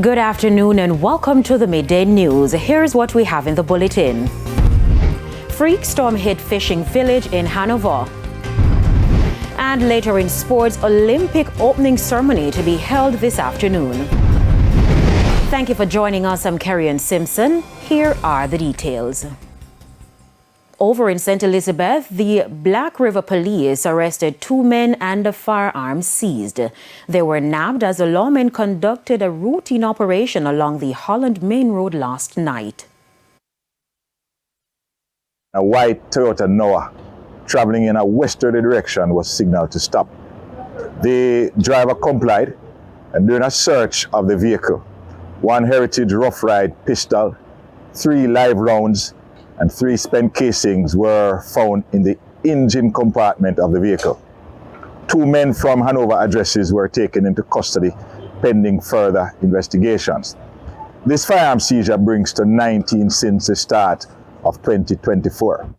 Good afternoon and welcome to the Midday News. Here's what we have in the bulletin. Freak storm hit fishing village in Hanover. And later in sports, Olympic opening ceremony to be held this afternoon. Thank you for joining us. I'm Kerry-Ann Simpson. Here are the details. Over in St. Elizabeth, the Black River Police arrested 2 men and a firearm seized. They were nabbed as the lawmen conducted a routine operation along the Holland Main Road last night. A white Toyota Noah traveling in a westerly direction was signaled to stop. The driver complied, and during a search of the vehicle, 1 Heritage Rough Ride pistol, 3 live rounds, and 3 spent casings were found in the engine compartment of the vehicle. 2 men from Hanover addresses were taken into custody pending further investigations. This firearm seizure brings to 19 since the start of 2024.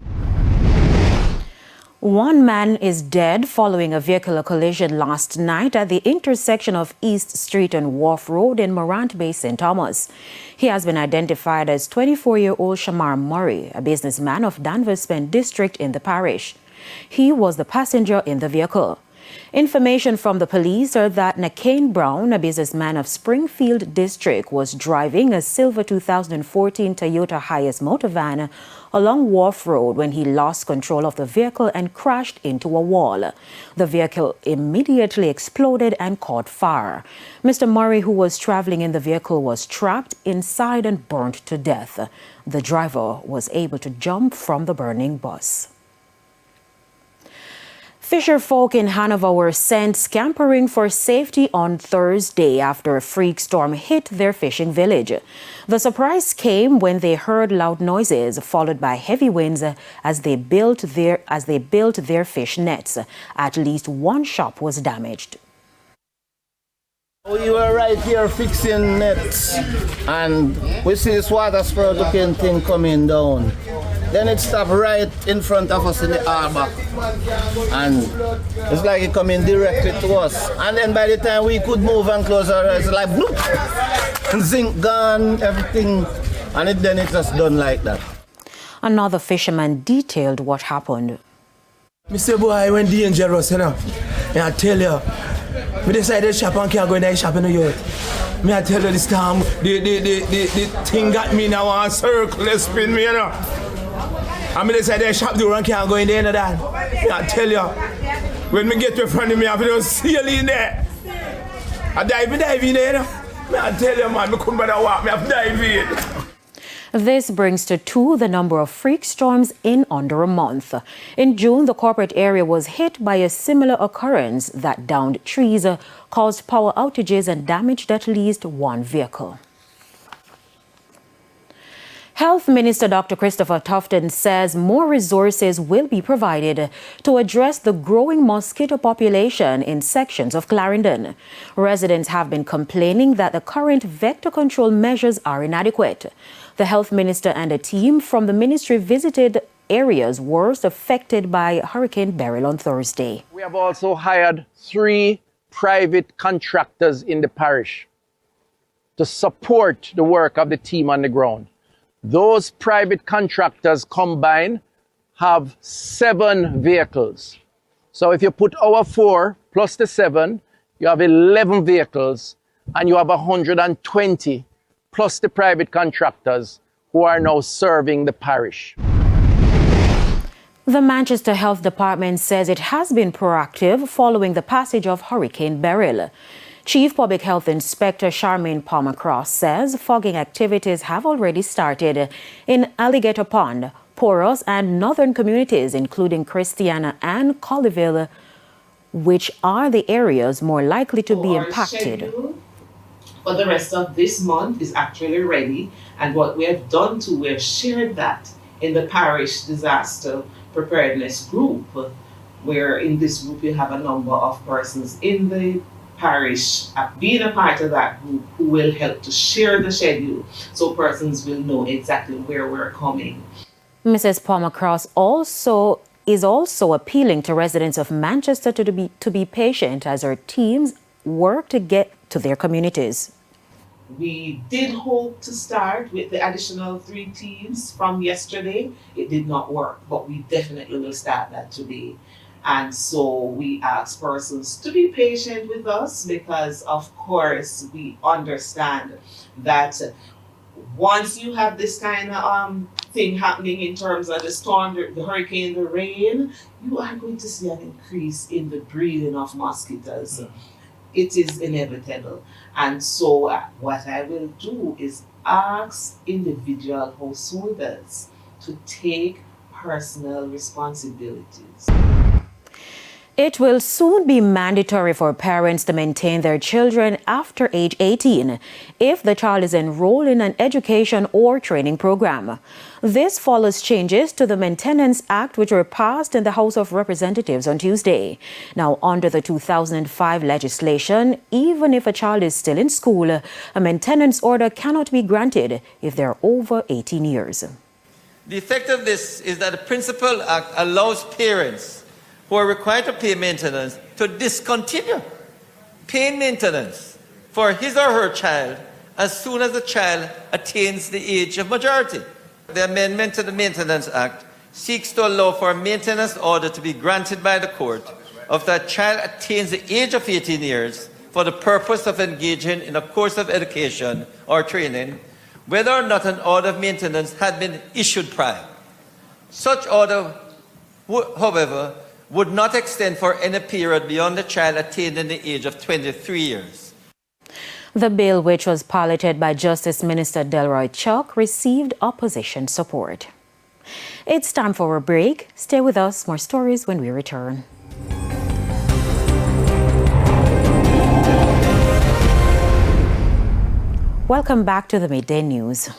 1 man is dead following a vehicular collision last night at the intersection of East Street and Wharf Road in Morant Bay, St. Thomas. He has been identified as 24-year-old Shamar Murray, a businessman of Danvers Pen district in the parish. He was the passenger in the vehicle. Information from the police are that Nakane Brown, a businessman of Springfield District, was driving a silver 2014 Toyota Hiace motor van along Wharf Road when he lost control of the vehicle and crashed into a wall. The vehicle immediately exploded and caught fire. Mr. Murray, who was traveling in the vehicle, was trapped inside and burnt to death. The driver was able to jump from the burning bus. Fisher folk in Hanover were sent scampering for safety on Thursday after a freak storm hit their fishing village. The surprise came when they heard loud noises followed by heavy winds as they built their fish nets. At least 1 shop was damaged. We were right here fixing nets and we see this water spout looking thing coming down. Then it stopped right in front of us in the harbor, and it's like it coming directly to us. And then by the time we could move and close our eyes, it's like bloop, zinc gone, everything, and then it just done like that. Another fisherman detailed what happened. Mr. Boy, I went dangerous, you know. And I tell you, we decided to shop and can't go in the shop in the yard. Me I tell you this time, the thing got me now on circle, they spin me, you know. I mean, they say they shop door and can't go in there, you know that. I tell you, when me get to front of me, I have to sail in there. I dive in there, you know. I tell you, man, I couldn't better walk, I have to dive in. This brings to 2 the number of freak storms in under a month. In June, the corporate area was hit by a similar occurrence that downed trees, caused power outages, and damaged at least 1 vehicle. Health Minister Dr. Christopher Tufton says more resources will be provided to address the growing mosquito population in sections of Clarendon. Residents have been complaining that the current vector control measures are inadequate. The health minister and a team from the ministry visited areas worst affected by Hurricane Beryl on Thursday. We have also hired 3 private contractors in the parish to support the work of the team on the ground. Those private contractors combined have 7 vehicles. So if you put our 4 plus the 7, you have 11 vehicles and you have 120 plus the private contractors who are now serving the parish. The Manchester Health Department says it has been proactive following the passage of Hurricane Beryl. Chief Public Health Inspector Charmaine Palmer-Cross says fogging activities have already started in Alligator Pond, Poros, and northern communities, including Christiana and Colleyville, which are the areas more likely to be impacted. For the rest of this month is actually ready, and what we have done too, we have shared that in the parish disaster preparedness group, where in this group you have a number of persons in the parish being a part of that group who will help to share the schedule so persons will know exactly where we're coming. Mrs. Palmer-Cross is also appealing to residents of Manchester to be patient as our teams work to get to their communities. We did hope to start with the additional 3 teams from yesterday. It did not work, but we definitely will start that today. And so we ask persons to be patient with us because, of course, we understand that once you have this kind of thing happening in terms of the storm, the hurricane, the rain, you are going to see an increase in the breeding of mosquitoes. It is inevitable. And so what I will do is ask individual householders to take personal responsibilities. It will soon be mandatory for parents to maintain their children after age 18 if the child is enrolled in an education or training program. This follows changes to the Maintenance Act, which were passed in the House of Representatives on Tuesday. Now, under the 2005 legislation, even if a child is still in school, a maintenance order cannot be granted if they are over 18 years. The effect of this is that the Principal Act allows parents who are required to pay maintenance to discontinue paying maintenance for his or her child as soon as the child attains the age of majority. The amendment to the Maintenance Act seeks to allow for a maintenance order to be granted by the court if that child attains the age of 18 years for the purpose of engaging in a course of education or training, whether or not an order of maintenance had been issued prior. Such order, however, would not extend for any period beyond the child attaining the age of 23 years. The bill, which was piloted by Justice Minister Delroy Chuck, received opposition support. It's time for a break. Stay with us. More stories when we return. Welcome back to the Midday News.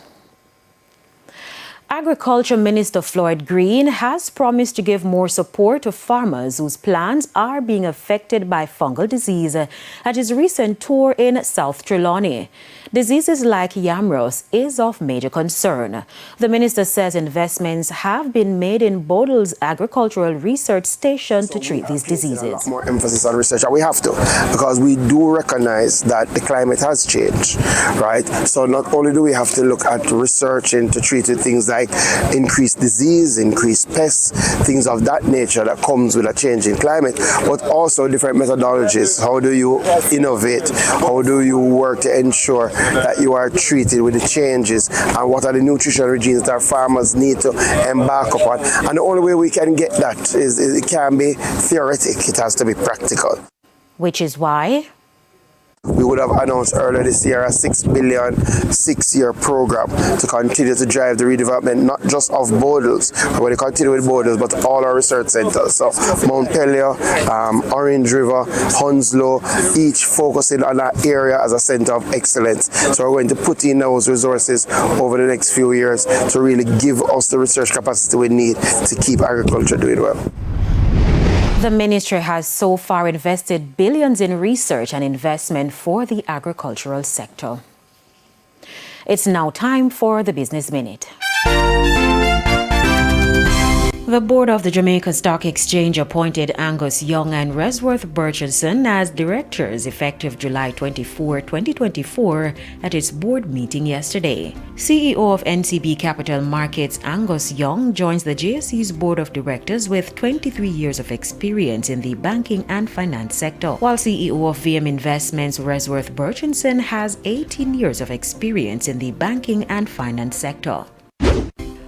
Agriculture Minister Floyd Green has promised to give more support to farmers whose plants are being affected by fungal disease at his recent tour in South Trelawney. Diseases like yam rust is of major concern. The minister says investments have been made in Bodle's Agricultural Research Station to treat these diseases. A lot more emphasis on research, and we have to, because we do recognize that the climate has changed, right? So not only do we have to look at researching to treat things like increased disease, increased pests, things of that nature that comes with a change in climate, but also different methodologies. How do you innovate? How do you work to ensure that you are treated with the changes, and what are the nutritional regimes that our farmers need to embark upon? And the only way we can get that is it can't be theoretic, it has to be practical. Which is why we would have announced earlier this year a $6 billion 6-year program to continue to drive the redevelopment, not just of Bodles, we're going to continue with Bodles, but all our research centers. So Mount Pelion, Orange River, Hounslow, each focusing on that area as a center of excellence. So we're going to put in those resources over the next few years to really give us the research capacity we need to keep agriculture doing well. the ministry has so far invested billions in research and investment for the agricultural sector. It's now time for the Business Minute. The board of the Jamaica Stock Exchange appointed Angus Young and Resworth Burchinson as directors effective July 24, 2024 at its board meeting yesterday. CEO of NCB Capital Markets Angus Young joins the JSE's board of directors with 23 years of experience in the banking and finance sector, while CEO of VM Investments Resworth Burchinson has 18 years of experience in the banking and finance sector.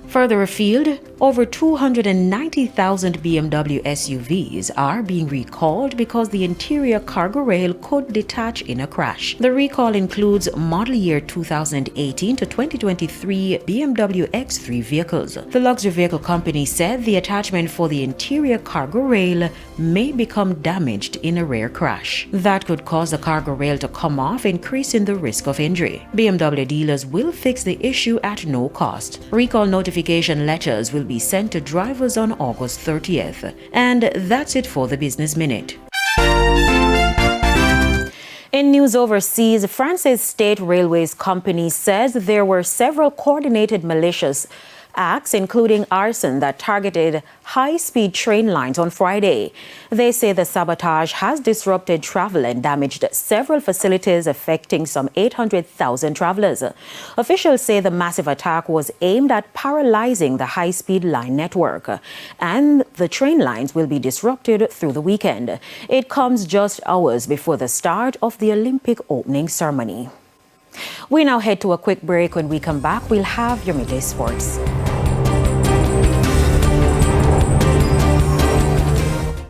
Further afield, over 290,000 BMW SUVs are being recalled because the interior cargo rail could detach in a crash. The recall includes model year 2018 to 2023 BMW X3 vehicles. The luxury vehicle company said the attachment for the interior cargo rail may become damaged in a rare crash. That could cause the cargo rail to come off, increasing the risk of injury. BMW dealers will fix the issue at no cost. Recall notification letters will be sent to drivers on August 30th. And that's it for the Business Minute. In news overseas, France's State Railways Company says there were several coordinated militias acts, including arson, that targeted high-speed train lines on Friday. They say the sabotage has disrupted travel and damaged several facilities, affecting some 800,000 travelers. Officials say the massive attack was aimed at paralyzing the high-speed line network, and the train lines will be disrupted through the weekend. It comes just hours before the start of the Olympic opening ceremony. We now head to a quick break. When we come back, we'll have your midday sports.